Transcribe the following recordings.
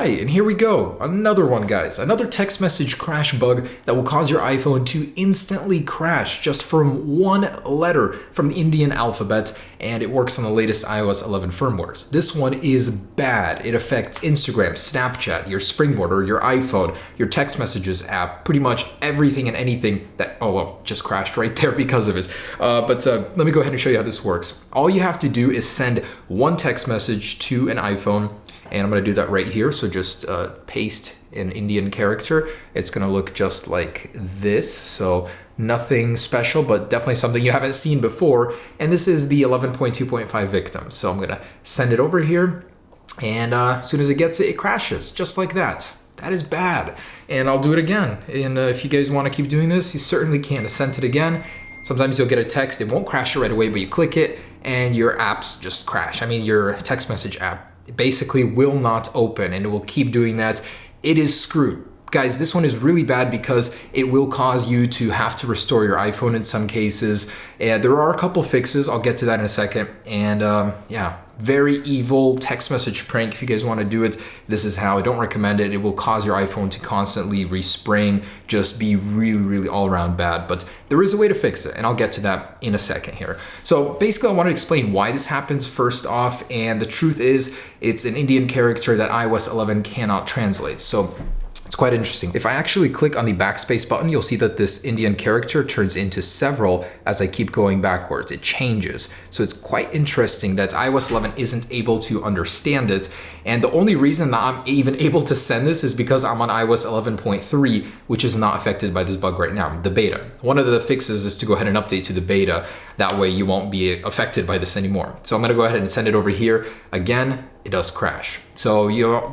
right, and here we go. Another one, guys. Another text message crash bug that will cause your iPhone to instantly crash just from one letter from the Indian alphabet, and it works on the latest iOS 11 firmwares. This one is bad. It affects Instagram, Snapchat, your Springboard, or your iPhone, your text messages app, pretty much everything and anything that, oh well, just crashed right there because of it. But let me go ahead and show you how this works. All you have to do is send one text message to an iPhone, and I'm going to do that right here. So just paste an Indian character. It's going to look just like this. So nothing special, but definitely something you haven't seen before. And this is the 11.2.5 victim. So I'm going to send it over here. And as soon as it gets it, it crashes just like that. That is bad. And I'll do it again. And if you guys want to keep doing this, you certainly can. I sent it again. Sometimes you'll get a text. It won't crash it right away, but you click it and your apps just crash. I mean, your text message app basically will not open, and it will keep doing that. It is screwed. Guys, this one is really bad because it will cause you to have to restore your iPhone in some cases. And there are a couple fixes. I'll get to that in a second. And yeah, very evil text message prank. If you guys want to do it, this is how. I don't recommend it. It will cause your iPhone to constantly respring, just be really, really all around bad. But there is a way to fix it, and I'll get to that in a second here. So basically, I want to explain why this happens first off. And the truth is, it's an Indian character that iOS 11 cannot translate. So it's quite interesting. If I actually click on the backspace button, you'll see that this Indian character turns into several as I keep going backwards. It changes. So it's quite interesting that iOS 11 isn't able to understand it. And the only reason that I'm even able to send this is because I'm on iOS 11.3, which is not affected by this bug right now, the beta. One of the fixes is to go ahead and update to the beta. That way you won't be affected by this anymore. So I'm gonna go ahead and send it over here. Again, it does crash. So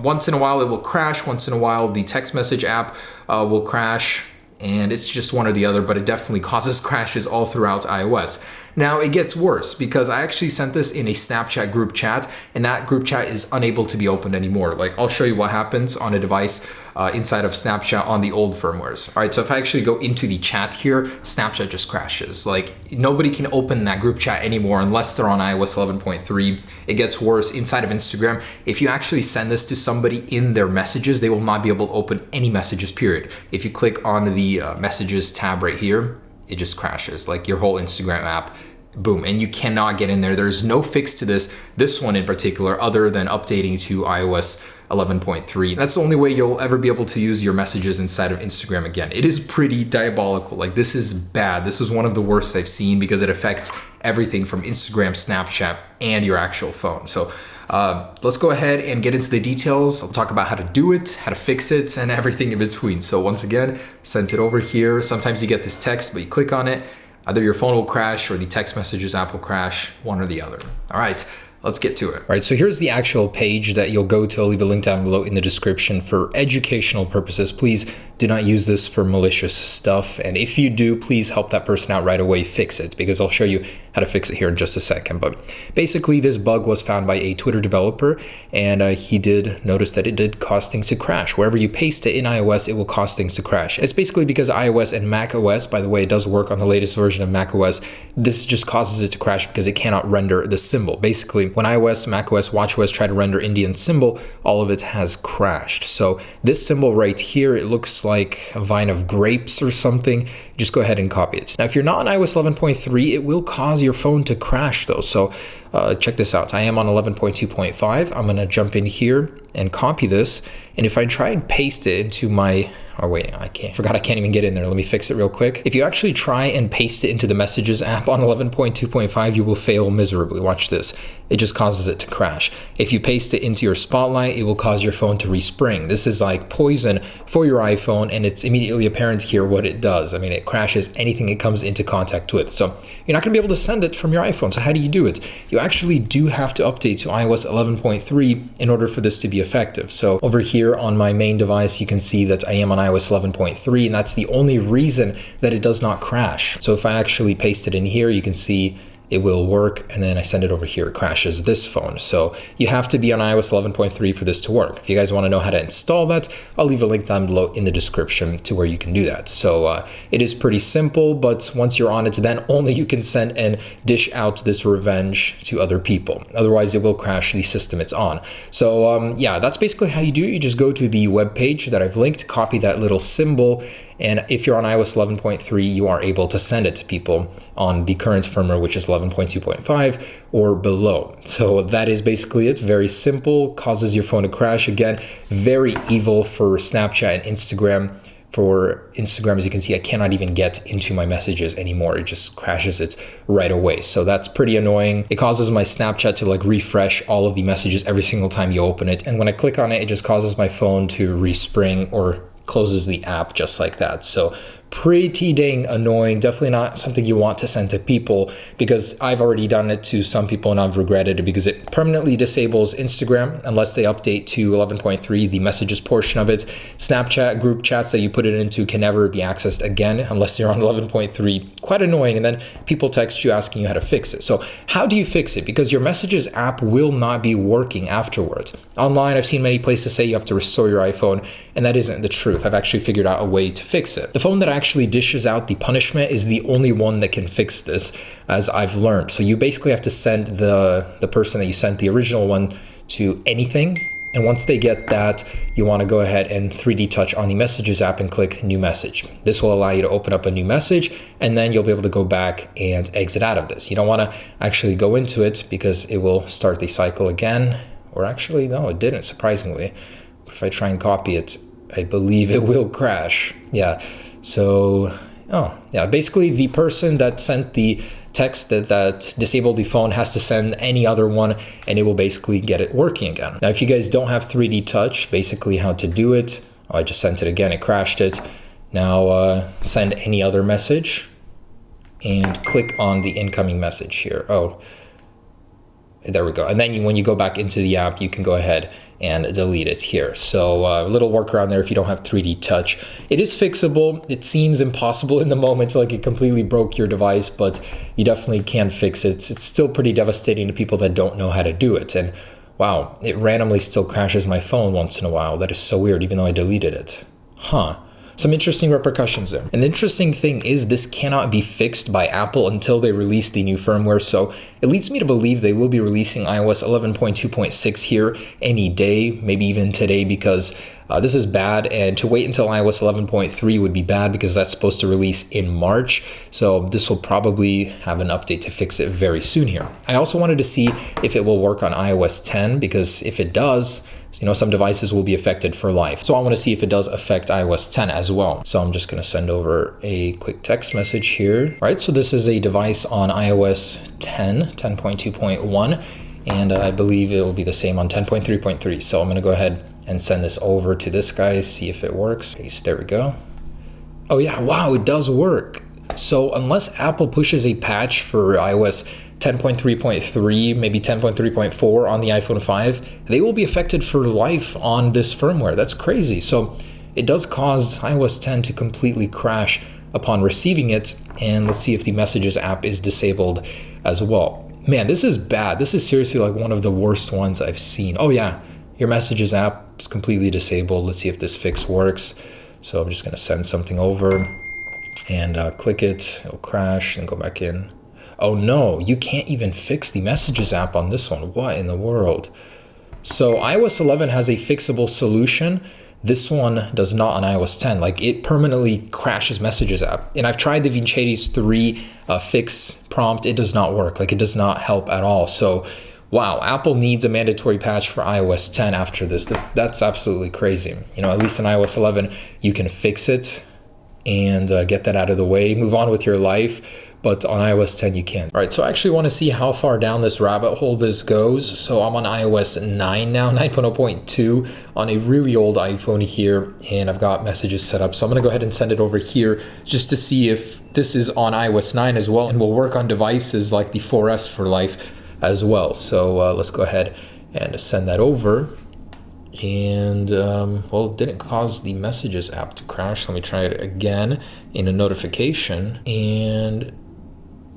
once in a while it will crash, once in a while the text message app will crash, and it's just one or the other, but it definitely causes crashes all throughout iOS. Now it gets worse because I actually sent this in a Snapchat group chat, and that group chat is unable to be opened anymore. Like, I'll show you what happens on a device inside of Snapchat on the old firmwares. All right, so if I actually go into the chat here, Snapchat just crashes. Like, nobody can open that group chat anymore unless they're on iOS 11.3. It gets worse inside of Instagram. If you actually send this to somebody in their messages, they will not be able to open any messages, period. If you click on the messages tab right here, it just crashes, like your whole Instagram app, boom, and you cannot get in there. There's no fix to this one in particular, other than updating to iOS 11.3. That's the only way you'll ever be able to use your messages inside of Instagram again. It is pretty diabolical. Like, this is bad. This is one of the worst I've seen because it affects everything from Instagram, Snapchat, and your actual phone. So let's go ahead and get into the details. I'll talk about how to do it, how to fix it, and everything in between. So once again, sent it over here. Sometimes you get this text, but you click on it, either your phone will crash or the text messages app will crash, one or the other. All right, let's get to it. All right, so here's the actual page that you'll go to. I'll leave a link down below in the description for educational purposes. Please do not use this for malicious stuff. And if you do, please help that person out right away, fix it, because I'll show you how to fix it here in just a second. But basically, this bug was found by a Twitter developer, and he did notice that it did cause things to crash. Wherever you paste it in iOS, it will cause things to crash. It's basically because iOS and macOS, by the way, it does work on the latest version of macOS, this just causes it to crash because it cannot render the symbol. Basically, when iOS, macOS, watchOS try to render Indian symbol, all of it has crashed. So this symbol right here, it looks like a vine of grapes or something. Just go ahead and copy it. Now, if you're not on iOS 11.3, it will cause your phone to crash though. So check this out. I am on 11.2.5. I'm gonna jump in here and copy this. And if I try and paste it into my, oh wait, I can't even get in there. Let me fix it real quick. If you actually try and paste it into the Messages app on 11.2.5, you will fail miserably. Watch this. It just causes it to crash. If you paste it into your Spotlight, it will cause your phone to respring. This is like poison for your iPhone, and it's immediately apparent here what it does. I mean, it crashes anything it comes into contact with. So you're not gonna be able to send it from your iPhone. So how do you do it? You actually do have to update to iOS 11.3 in order for this to be effective. So over here on my main device, you can see that I am on iOS 11.3, and that's the only reason that it does not crash. So if I actually paste it in here, you can see it will work, and then I send it over here, it crashes this phone. So you have to be on iOS 11.3 for this to work. If you guys want to know how to install that, I'll leave a link down below in the description to where you can do that. So it is pretty simple, but once you're on it, then only you can send and dish out this revenge to other people. Otherwise, it will crash the system it's on. So yeah, that's basically how you do it. You just go to the web page that I've linked, copy that little symbol, and if you're on iOS 11.3, you are able to send it to people on the current firmware, which is 11.2.5 or below. So that is basically it. It's very simple, causes your phone to crash. Again, very evil for Snapchat and Instagram. For Instagram, as you can see, I cannot even get into my messages anymore. It just crashes it right away. So that's pretty annoying. It causes my Snapchat to like refresh all of the messages every single time you open it. And when I click on it, it just causes my phone to respring or closes the app just like that. So pretty dang annoying. Definitely not something you want to send to people, because I've already done it to some people and I've regretted it, because it permanently disables Instagram unless they update to 11.3, the messages portion of it. Snapchat group chats that you put it into can never be accessed again unless you're on 11.3. Quite annoying. And then people text you asking you how to fix it. So how do you fix it? Because your messages app will not be working afterwards. Online, I've seen many places say you have to restore your iPhone, and that isn't the truth. I've actually figured out a way to fix it. The phone that actually dishes out the punishment is the only one that can fix this, as I've learned. So you basically have to send the person that you sent the original one to anything, and once they get that, you want to go ahead and 3D touch on the messages app and click new message. This will allow you to open up a new message, and then you'll be able to go back and exit out of this. You don't want to actually go into it because it will start the cycle again. Or actually, no, it didn't, surprisingly. If I try and copy it, I believe it will crash. Yeah, so, oh, yeah, basically the person that sent the text that disabled the phone has to send any other one, and it will basically get it working again. Now, if you guys don't have 3D touch, basically how to do it, I just sent it again, it crashed it. Now send any other message and click on the incoming message here. Oh, there we go. And then when you go back into the app, you can go ahead and delete it here. So a little workaround there if you don't have 3D touch. It is fixable. It seems impossible in the moment, like it completely broke your device, but you definitely can fix it. It's still pretty devastating to people that don't know how to do it. And wow, it randomly still crashes my phone once in a while. That is so weird, even though I deleted it. Huh. Some interesting repercussions there. And the interesting thing is this cannot be fixed by Apple until they release the new firmware. So it leads me to believe they will be releasing iOS 11.2.6 here any day, maybe even today, because this is bad. And to wait until iOS 11.3 would be bad because that's supposed to release in March. So this will probably have an update to fix it very soon here. I also wanted to see if it will work on iOS 10, because if it does, you know, some devices will be affected for life. So I want to see if it does affect iOS 10 as well. So I'm just going to send over a quick text message here. All right, so this is a device on iOS 10, 10.2.1, and I believe it will be the same on 10.3.3. So I'm going to go ahead and send this over to this guy, see if it works. Paste, there we go. Oh yeah, wow, it does work. So unless Apple pushes a patch for iOS 10.3.3, maybe 10.3.4 on the iPhone 5, they will be affected for life on this firmware. That's crazy. So it does cause iOS 10 to completely crash upon receiving it. And let's see if the Messages app is disabled as well. Man, this is bad. This is seriously like one of the worst ones I've seen. Oh yeah, your Messages app is completely disabled. Let's see if this fix works. So I'm just going to send something over and click it. It'll crash and go back in. Oh no, you can't even fix the Messages app on this one. What in the world? So iOS 11 has a fixable solution. This one does not on iOS 10. Like, it permanently crashes Messages app. And I've tried the Vincenti's 3 fix prompt. It does not work. Like, it does not help at all. So wow, Apple needs a mandatory patch for iOS 10 after this. That's absolutely crazy. You know, at least in iOS 11, you can fix it and get that out of the way, move on with your life. But on iOS 10, you can't. All right, so I actually want to see how far down this rabbit hole this goes. So I'm on iOS 9 now, 9.0.2 on a really old iPhone here, and I've got Messages set up. So I'm gonna go ahead and send it over here just to see if this is on iOS 9 as well, and will work on devices like the 4S for life as well. So let's go ahead and send that over. And well, it didn't cause the Messages app to crash. Let me try it again in a notification. And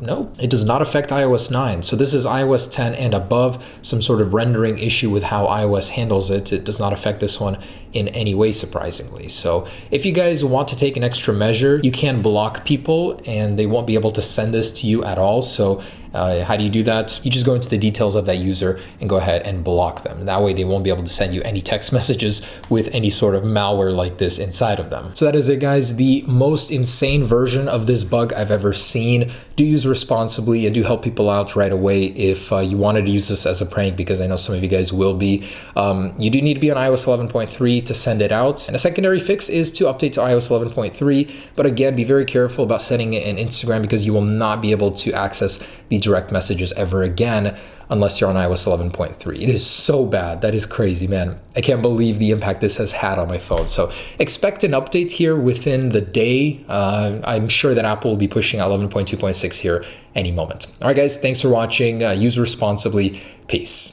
no, it does not affect iOS 9. So this is iOS 10 and above, some sort of rendering issue with how iOS handles it. It does not affect this one in any way, surprisingly. So if you guys want to take an extra measure, you can block people and they won't be able to send this to you at all. So how do you do that? You just go into the details of that user and go ahead and block them. That way they won't be able to send you any text messages with any sort of malware like this inside of them. So that is it, guys. The most insane version of this bug I've ever seen. Do use responsibly and do help people out right away if you wanted to use this as a prank, because I know some of you guys will be. You do need to be on iOS 11.3 to send it out. And a secondary fix is to update to iOS 11.3. But again, be very careful about setting it in Instagram, because you will not be able to access the direct messages ever again unless you're on iOS 11.3. It is so bad. That is crazy, man. I can't believe the impact this has had on my phone. So expect an update here within the day. I'm sure that Apple will be pushing out 11.2.6 here any moment. All right, guys, thanks for watching. Use responsibly. Peace.